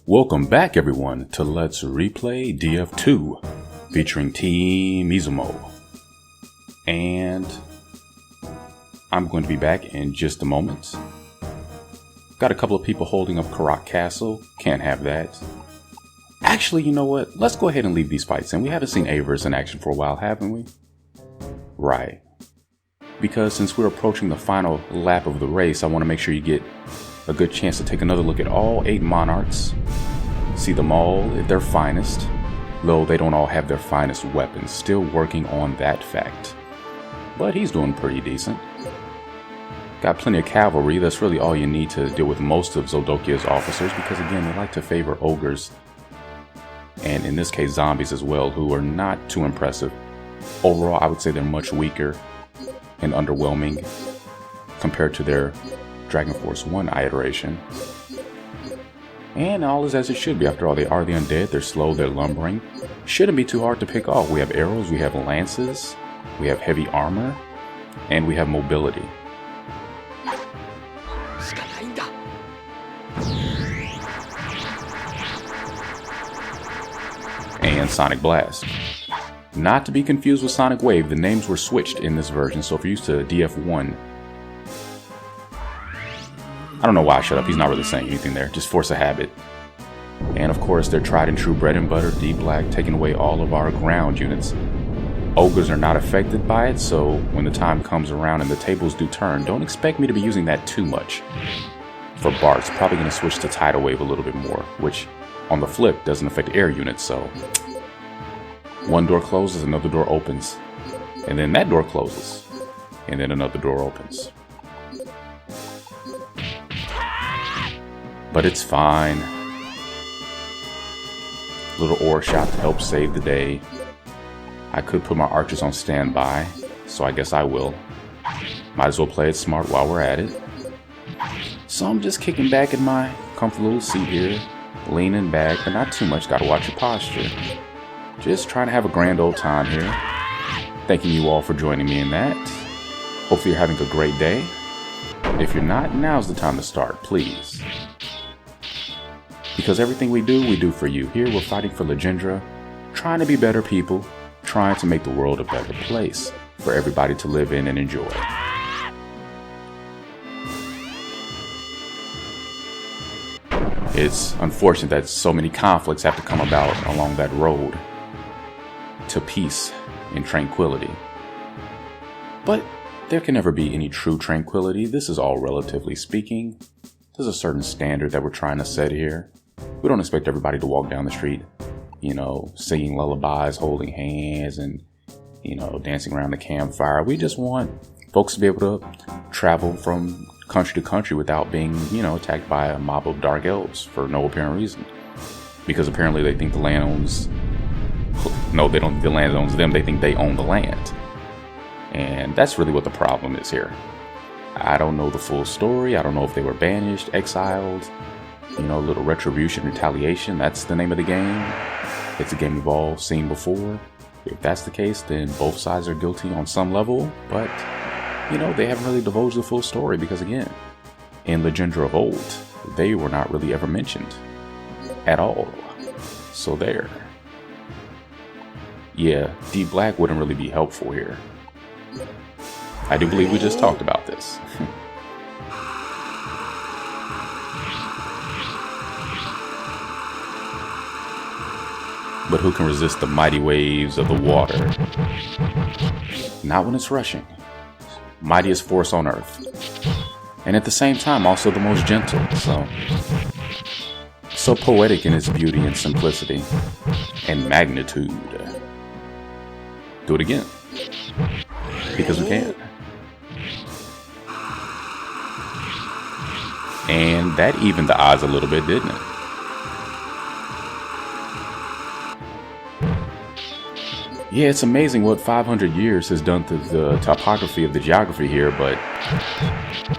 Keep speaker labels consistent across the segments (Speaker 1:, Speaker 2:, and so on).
Speaker 1: Welcome back everyone to Let's Replay DF2 featuring Team Izumo. And I'm going to be back in just a moment. Got a couple of people holding up Karak Castle. Can't have that. Actually, you know what? Let's go ahead and leave these fights in. We haven't seen Avers in action for a while, haven't we? Right. Because since we're approaching the final lap of the race, I want to make sure you get a good chance to take another look at all 8 monarchs. See them all at their finest, though they don't all have their finest weapons. Still working on that fact. But he's doing pretty decent. Got plenty of cavalry. That's really all you need to deal with most of Zodokia's officers, because again, they like to favor ogres, and in this case zombies as well, who are not too impressive. Overall, I would say they're much weaker and underwhelming compared to their Dragon Force 1 iteration. And all is as it should be. After all, they are the undead. They're slow, they're lumbering. Shouldn't be too hard to pick off. We have arrows, we have lances, we have heavy armor, and we have mobility. And Sonic Blast. Not to be confused with Sonic Wave. The names were switched in this version, so if you're used to DF1, I don't know why I shut up. He's not really saying anything there. Just force a habit. And of course, their tried and true bread and butter, D-Black, taking away all of our ground units. Ogres are not affected by it, so when the time comes around and the tables do turn, don't expect me to be using that too much. For Bart's, probably going to switch to Tidal Wave a little bit more, which on the flip doesn't affect air units, so one door closes, another door opens, and then that door closes, and then another door opens. But it's fine. Little ore shot to help save the day. I could put my archers on standby, so I guess I will. Might as well play it smart while we're at it. So I'm just kicking back in my comfortable little seat here, leaning back, but not too much. Gotta watch your posture. Just trying to have a grand old time here. Thanking you all for joining me in that. Hopefully you're having a great day. If you're not, now's the time to start, please. Because everything we do for you. Here we're fighting for Legendra, trying to be better people, trying to make the world a better place for everybody to live in and enjoy. It's unfortunate that so many conflicts have to come about along that road to peace and tranquility. But there can never be any true tranquility. This is all relatively speaking. There's a certain standard that we're trying to set here. We don't expect everybody to walk down the street, you know, singing lullabies, holding hands, and, you know, dancing around the campfire. We just want folks to be able to travel from country to country without being, you know, attacked by a mob of dark elves for no apparent reason. Because apparently they think the land owns... No, they don't think the land owns them. They think they own the land. And that's really what the problem is here. I don't know the full story. I don't know if they were banished, exiled, you know, a little retribution, retaliation. That's the name of the game. It's a game we've all seen before. If that's the case, then both sides are guilty on some level. But, you know, they haven't really divulged the full story because, again, in Legendra of old, they were not really ever mentioned at all. So there. Yeah, D-Black wouldn't really be helpful here. I do believe we just talked about this. But who can resist the mighty waves of the water? Not when it's rushing. Mightiest force on earth. And at the same time, also the most gentle. So poetic in its beauty and simplicity and magnitude. Do it again. Because we can. And that evened the odds a little bit, didn't it? Yeah, it's amazing what 500 years has done to the topography of the geography here, but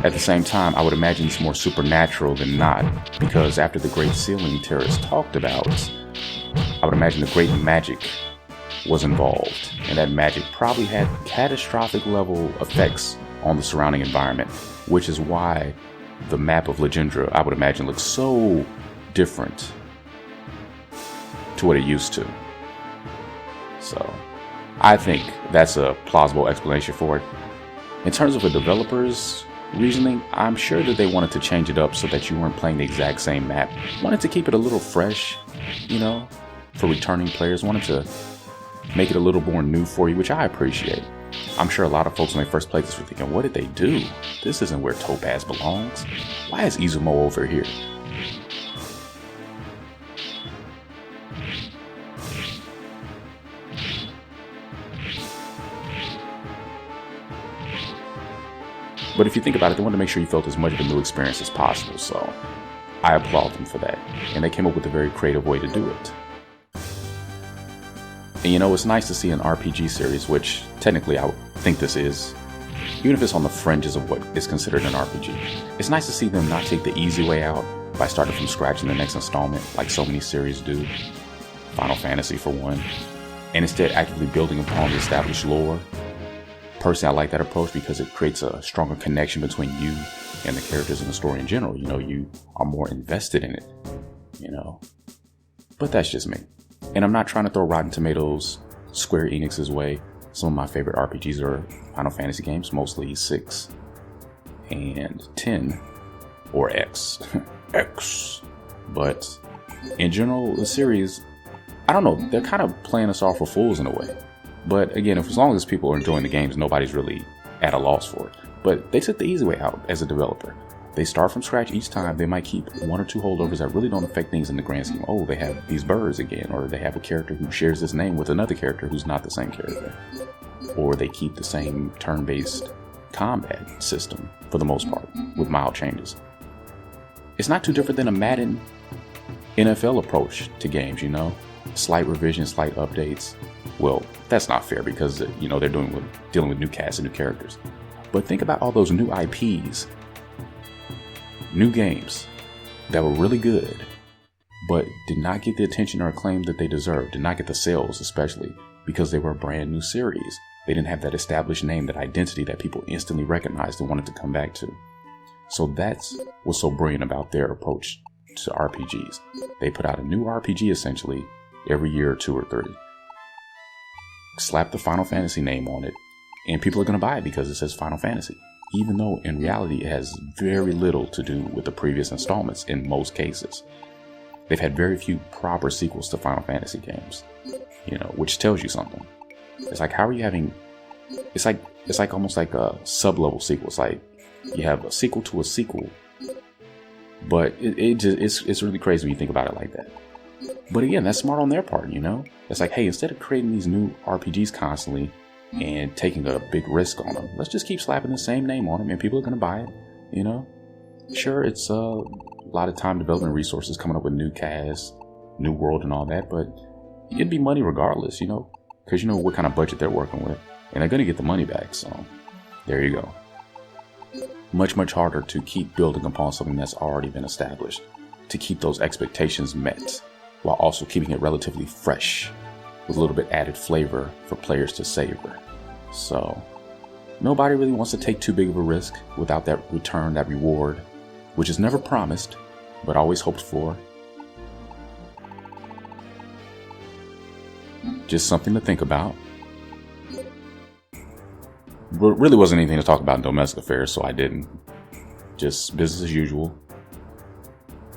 Speaker 1: at the same time, I would imagine it's more supernatural than not, because after the Great Sealing Terrace talked about, I would imagine the great magic was involved, and that magic probably had catastrophic level effects on the surrounding environment, which is why the map of Legendra, I would imagine, looks so different to what it used to. So I think that's a plausible explanation for it. In terms of a developer's reasoning, I'm sure that they wanted to change it up so that you weren't playing the exact same map. Wanted to keep it a little fresh, you know, for returning players. Wanted to make it a little more new for you, which I appreciate. I'm sure a lot of folks when they first played this were thinking, what did they do? This isn't where Topaz belongs. Why is Izumo over here? But if you think about it, they wanted to make sure you felt as much of a new experience as possible, so I applaud them for that. And they came up with a very creative way to do it. And you know, it's nice to see an RPG series, which technically I would think this is, even if it's on the fringes of what is considered an RPG. It's nice to see them not take the easy way out by starting from scratch in the next installment, like so many series do, Final Fantasy for one, and instead actively building upon the established lore. Personally, I like that approach because it creates a stronger connection between you and the characters in the story in general. You know, you are more invested in it, you know. But that's just me. And I'm not trying to throw Rotten Tomatoes Square Enix's way. Some of my favorite RPGs are Final Fantasy games, mostly 6 and 10, or X. X. But in general, the series, I don't know, they're kind of playing us off for fools in a way. But again, as long as people are enjoying the games, nobody's really at a loss for it. But they took the easy way out as a developer. They start from scratch each time. They might keep 1 or 2 holdovers that really don't affect things in the grand scheme. Oh, they have these birds again, or they have a character who shares this name with another character who's not the same character. Or they keep the same turn-based combat system for the most part, with mild changes. It's not too different than a Madden NFL approach to games, you know? Slight revisions, slight updates. Well, that's not fair because, you know, they're dealing with new casts and new characters. But think about all those new IPs, new games that were really good, but did not get the attention or acclaim that they deserved, did not get the sales, especially because they were a brand new series. They didn't have that established name, that identity that people instantly recognized and wanted to come back to. So that's what's so brilliant about their approach to RPGs. They put out a new RPG essentially every year or 2 or 3. Slap the Final Fantasy name on it, and people are going to buy it because it says Final Fantasy, even though in reality it has very little to do with the previous installments in most cases. They've had very few proper sequels to Final Fantasy games, you know, which tells you something. It's like, how are you having, it's like almost like a sub-level sequel. It's like you have a sequel to a sequel, but it's really crazy when you think about it like that. But again, that's smart on their part, you know? It's like, hey, instead of creating these new RPGs constantly and taking a big risk on them, let's just keep slapping the same name on them and people are going to buy it, you know? Sure, it's a lot of time, development resources, coming up with new casts, new world and all that, but it'd be money regardless, you know? Because you know what kind of budget they're working with, and they're going to get the money back, so there you go. Much, much harder to keep building upon something that's already been established, to keep those expectations met, while also keeping it relatively fresh with a little bit added flavor for players to savor. So nobody really wants to take too big of a risk without that return, that reward, which is never promised, but always hoped for. Just something to think about. But really wasn't anything to talk about in domestic affairs, so I didn't. Just business as usual.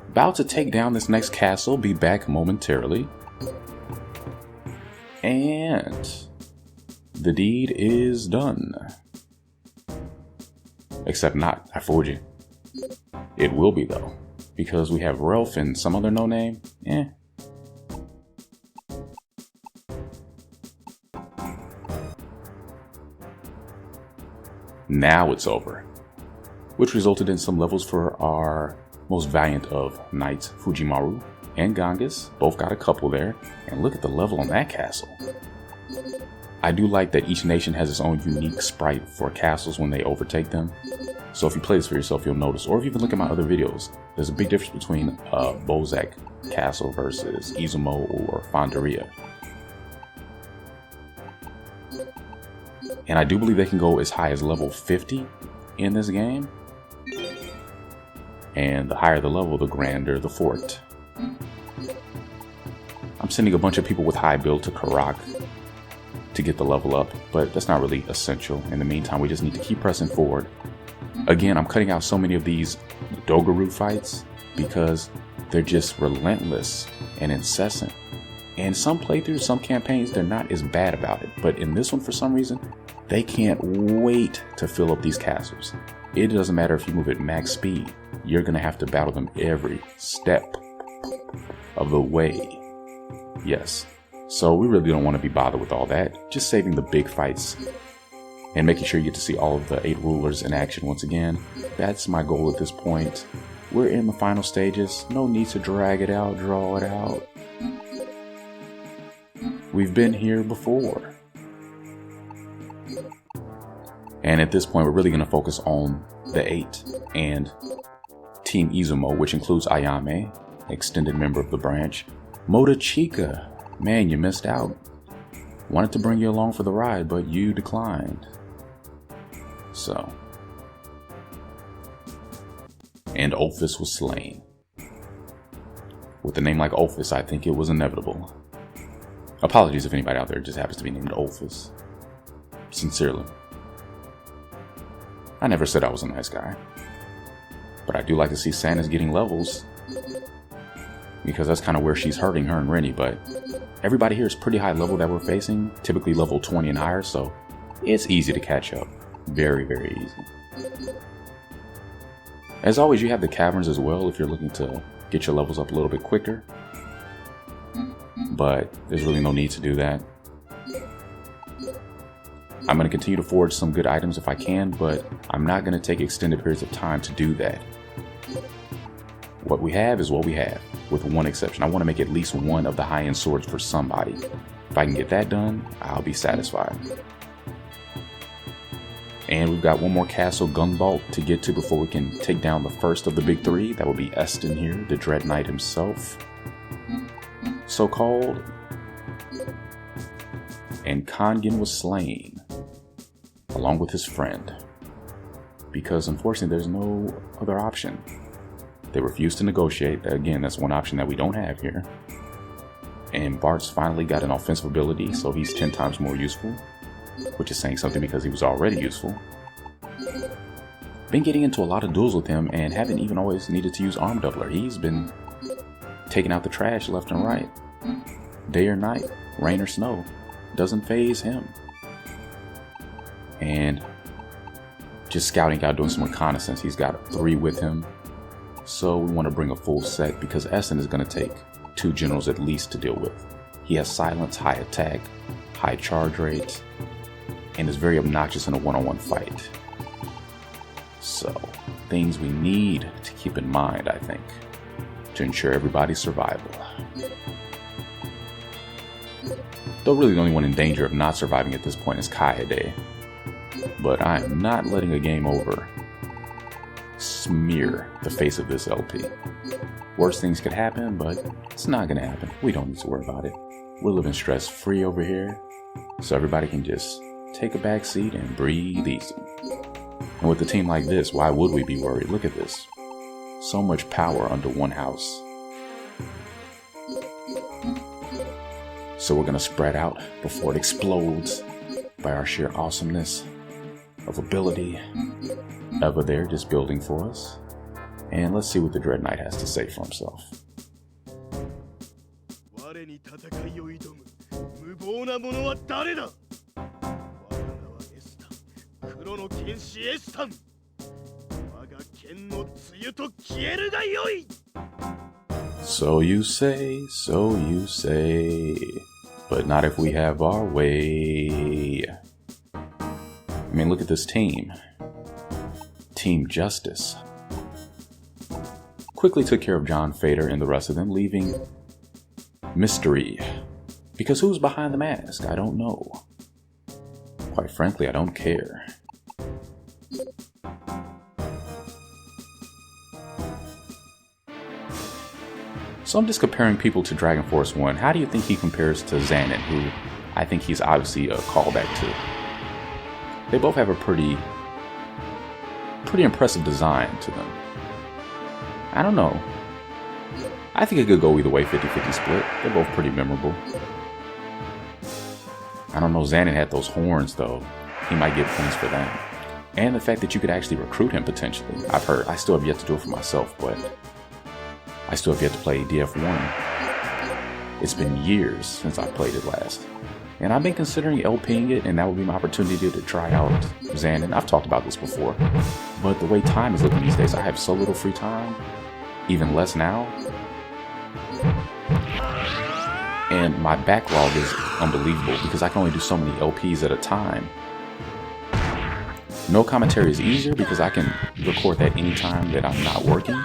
Speaker 1: About to take down this next castle, be back momentarily. And the deed is done. Except not, I fooled you. It will be though, because we have Ralph and some other no name. Now it's over, which resulted in some levels for our most valiant of knights, Fujimaru and Ganges. Both got a couple there, and look at the level on that castle. I do like that each nation has its own unique sprite for castles when they overtake them. So if you play this for yourself, you'll notice, or if you even look at my other videos, there's a big difference between Bozak Castle versus Izumo or Fonderia. And I do believe they can go as high as level 50 in this game. And the higher the level, the grander the fort. I'm I'm sending a bunch of people with high build to Karak to get the level up, but that's not really essential. In the meantime, we just need to keep pressing forward. Again, I'm cutting out so many of these Doguru fights because they're just relentless and incessant. And some playthroughs, some campaigns, they're not as bad about it. But in this one, for some reason, they can't wait to fill up these castles. It doesn't matter if you move at max speed. You're going to have to battle them every step of the way. Yes. So we really don't want to be bothered with all that. Just saving the big fights and making sure you get to see all of the 8 rulers in action once again. That's my goal at this point. We're in the final stages. No need to drag it out, draw it out. We've been here before. And at this point, we're really going to focus on the 8 and Team Izumo, which includes Ayame, extended member of the branch. Motochika, man, you missed out. Wanted to bring you along for the ride, but you declined. So. And Ophis was slain. With a name like Ophis, I think it was inevitable. Apologies if anybody out there just happens to be named Ophis. Sincerely. I never said I was a nice guy. But I do like to see Santa's getting levels. Because that's kind of where she's hurting, her and Rennie. But everybody here is pretty high level that we're facing. Typically level 20 and higher. So it's easy to catch up. Very, very easy. As always, you have the caverns as well if you're looking to get your levels up a little bit quicker. But there's really no need to do that. I'm going to continue to forge some good items if I can, but I'm not going to take extended periods of time to do that. What we have is what we have, with one exception. I want to make at least one of the high-end swords for somebody. If I can get that done, I'll be satisfied. And we've got one more castle, Gunvault, to get to before we can take down the first of the big 3. That will be Estan here, the Dread Knight himself. So-called. And Kongen was slain, along with his friend. Because unfortunately there's no other option. They refused to negotiate. Again, that's one option that we don't have here. And Bart's finally got an offensive ability, so he's 10 times more useful. Which is saying something because he was already useful. Been getting into a lot of duels with him and haven't even always needed to use arm doubler. He's been taking out the trash left and right. Day or night, rain or snow, doesn't faze him. And just scouting out, doing some reconnaissance. He's got 3 with him. So we want to bring a full set because Estan is going to take 2 generals at least to deal with. He has silence, high attack, high charge rate, and is very obnoxious in a one-on-one fight. So, things we need to keep in mind, I think, to ensure everybody's survival. Though really the only one in danger of not surviving at this point is Kaede. But I am not letting a game over smear the face of this LP. Worse things could happen, but it's not going to happen. We don't need to worry about it. We're living stress-free over here, so everybody can just take a back seat and breathe easy. And with a team like this, why would we be worried? Look at this. So much power under one house. So we're going to spread out before it explodes by our sheer awesomeness of ability. Ever there, just building for us. And let's see what the Dread Knight has to say for himself. So you say, but not if we have our way. I mean, look at this team. Team Justice. Quickly took care of John Fader and the rest of them, leaving mystery. Because who's behind the mask? I don't know. Quite frankly, I don't care. So I'm just comparing people to Dragon Force 1. How do you think he compares to Xanon, who I think he's obviously a callback to? They both have a pretty impressive design to them. I don't know. I think it could go either way, 50-50 split. They're both pretty memorable. I don't know, Xanon had those horns though. He might get points for that. And the fact that you could actually recruit him potentially. I've heard. I still have yet to do it for myself, but I still have yet to play DF1. It's been years since I played it last. And I've been considering LPing it, and that would be my opportunity to try out Xanon. I've talked about this before. But the way time is looking these days, I have so little free time. Even less now. And my backlog is unbelievable because I can only do so many LPs at a time. No commentary is easier because I can record that anytime that I'm not working.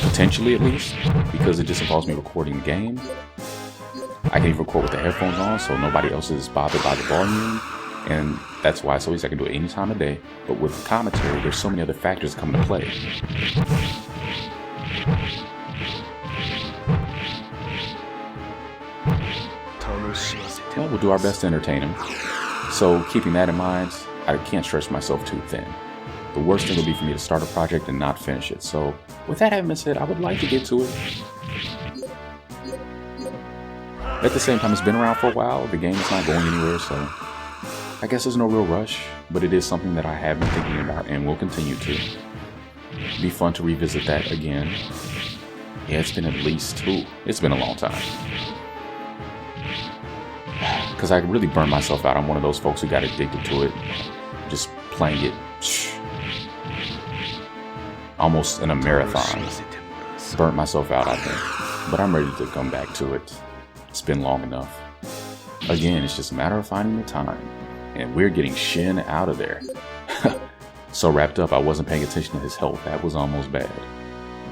Speaker 1: Potentially, at least, because it just involves me recording the game. I can even record with the headphones on so nobody else is bothered by the volume. And that's why it's so easy. I can do it any time of day. But with commentary, there's so many other factors that come into play. Well, we'll do our best to entertain him. So keeping that in mind, I can't stretch myself too thin. The worst thing would be for me to start a project and not finish it. So with that having been said, I would like to get to it. At the same time, it's been around for a while. The game is not going anywhere, so I guess there's no real rush. But it is something that I have been thinking about and will continue to. It'd be fun to revisit that again. Yeah, it's been at least two. It's been a long time. Because I really burned myself out. I'm one of those folks who got addicted to it. Just playing it. Almost in a marathon. Burnt myself out, I think. But I'm ready to come back to it. It's been long enough. Again, it's just a matter of finding the time. And we're getting Shin out of there. So wrapped up, I wasn't paying attention to his health. That was almost bad.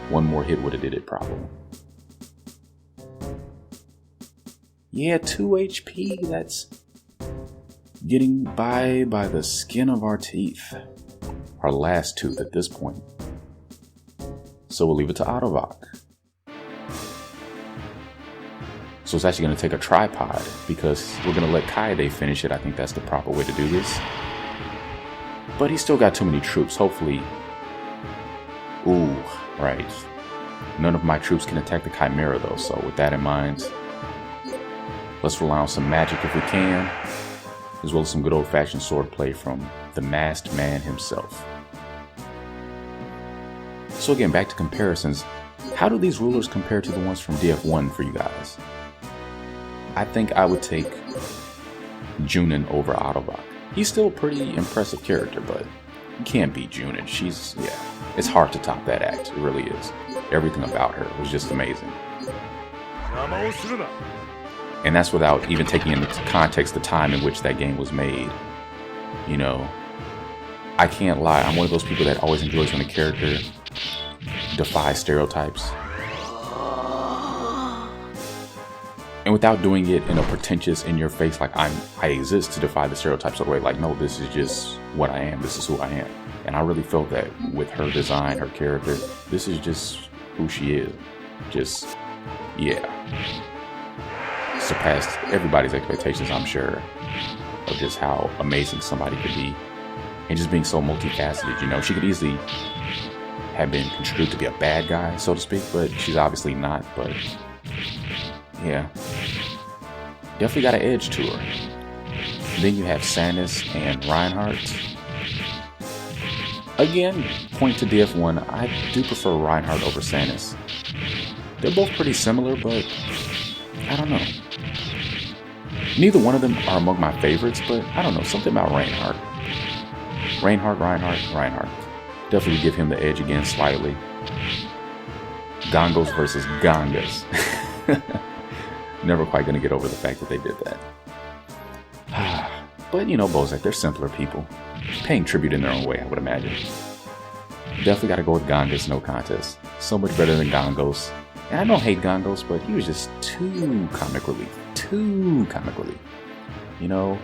Speaker 1: One more hit would have did it probably. Yeah, 2 HP. That's getting by the skin of our teeth. Our last tooth at this point. So we'll leave it to Ottovok. So it's actually going to take a tripod because we're going to let Kaede finish it. I think that's the proper way to do this. But he's still got too many troops. Hopefully. Ooh, right. None of my troops can attack the Chimera though. So with that in mind, let's rely on some magic if we can. As well as some good old-fashioned swordplay from the masked man himself. So again, back to comparisons. How do these rulers compare to the ones from DF1 for you guys? I think I would take Junin over Ottovok. He's still a pretty impressive character, but you can't beat Junin. It's hard to top that act. It really is. Everything about her was just amazing. And that's without even taking into context the time in which that game was made. You know, I can't lie. I'm one of those people that always enjoys when a character defies stereotypes. And without doing it in a pretentious, in-your-face, like I exist to defy the stereotypes of the way, like, no, this is just what I am. This is who I am. And I really felt that with her design, her character. This is just who she is. Just, yeah. Surpassed everybody's expectations, I'm sure, of just how amazing somebody could be. And just being so multifaceted, you know. She could easily have been construed to be a bad guy, so to speak, but she's obviously not. But yeah, definitely got an edge to her. Then you have Sanis and Reinhardt. Again, point to DF1, I do prefer Reinhardt over Sanis. They're both pretty similar, but I don't know. Neither one of them are among my favorites, but I don't know, something about Reinhardt. Reinhardt. Definitely give him the edge again slightly. Gongos versus Gongas. Never quite gonna get over the fact that they did that. But you know, Bozak, they're simpler people. Paying tribute in their own way, I would imagine. Definitely gotta go with Gongas, no contest. So much better than Gongos. And I don't hate Gongos, but he was just too comic relief. You know,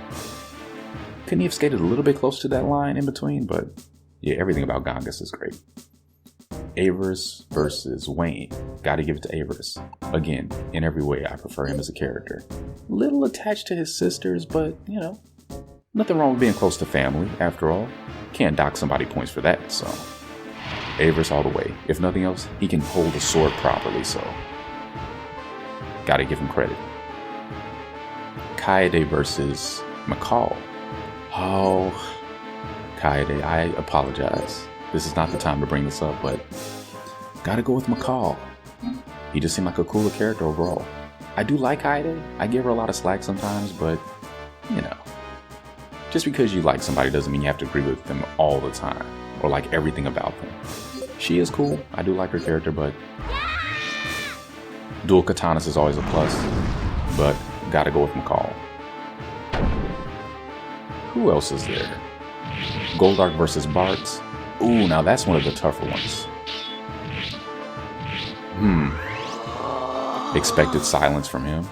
Speaker 1: couldn't he have skated a little bit close to that line in between? But yeah, everything about Gongas is great. Avarice versus Wayne. Gotta give it to Avarice. Again, in every way, I prefer him as a character. Little attached to his sisters, but you know, nothing wrong with being close to family, after all. Can't dock somebody points for that, so. Avers all the way. If nothing else, he can hold a sword properly, so gotta give him credit. Kaede versus McCall. Oh, Kaede, I apologize. This is not the time to bring this up, but gotta go with McCall. He just seemed like a cooler character overall. I do like Kaede. I give her a lot of slack sometimes, but you know, just because you like somebody doesn't mean you have to agree with them all the time or like everything about them. She is cool. I do like her character, but dual katanas is always a plus, but gotta go with McCall. Who else is there? Goldark versus Bartz. Ooh, now that's one of the tougher ones. Expected silence from him.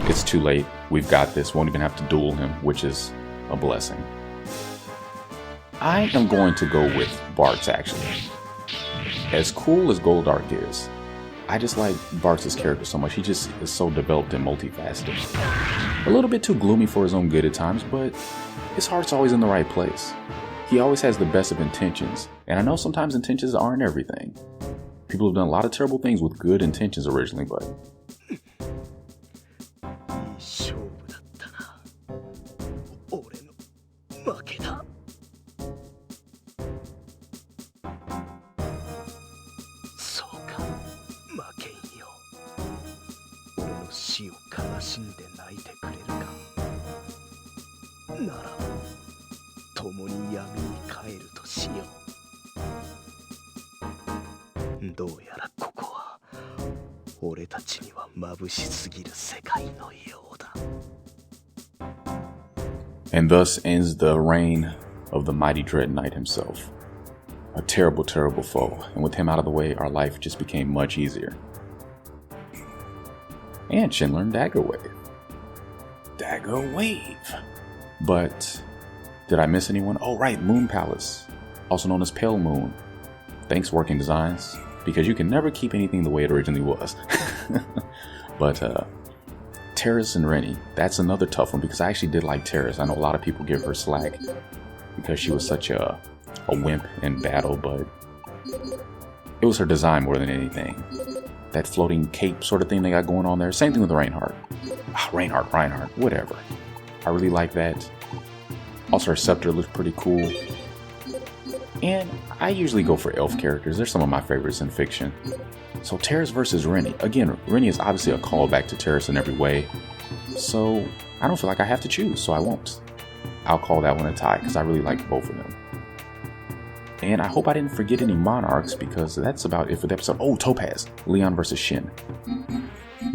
Speaker 1: It's too late. We've got this. Won't even have to duel him, which is a blessing. I am going to go with Bartz, actually. As cool as Goldark is, I just like Bartz' character so much. He just is so developed and multifaceted. A little bit too gloomy for his own good at times, but his heart's always in the right place. He always has the best of intentions, and I know sometimes intentions aren't everything. People have done a lot of terrible things with good intentions originally, but and thus ends the reign of the mighty Dread Knight himself. A terrible, terrible foe, and with him out of the way, our life just became much easier. And Shin learned Dagger Wave. Dagger Wave! But did I miss anyone? Oh right, Moon Palace, also known as Pale Moon. Thanks, Working Designs, because you can never keep anything the way it originally was. But Terrace and Rennie, that's another tough one because I actually did like Terrace. I know a lot of people give her slack because she was such a wimp in battle, but it was her design more than anything. That floating cape sort of thing they got going on there. Same thing with Reinhardt. Reinhardt, whatever. I really like that. Also, her scepter looks pretty cool. And I usually go for elf characters. They're some of my favorites in fiction. So Terrace versus Rennie. Again, Rennie is obviously a callback to Terrace in every way. So I don't feel like I have to choose, so I won't. I'll call that one a tie because I really like both of them. And I hope I didn't forget any monarchs because that's about it for the episode. Oh, Topaz. Leon versus Shin.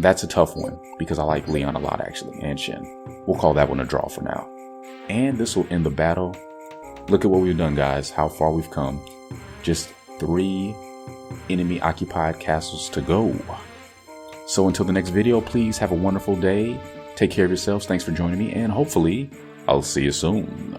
Speaker 1: That's a tough one because I like Leon a lot actually, and Shin. We'll call that one a draw for now. And this will end the battle. Look at what we've done, guys. How far we've come. Just 3 enemy occupied castles to go. So until the next video, please have a wonderful day. Take care of yourselves. Thanks for joining me, and hopefully I'll see you soon.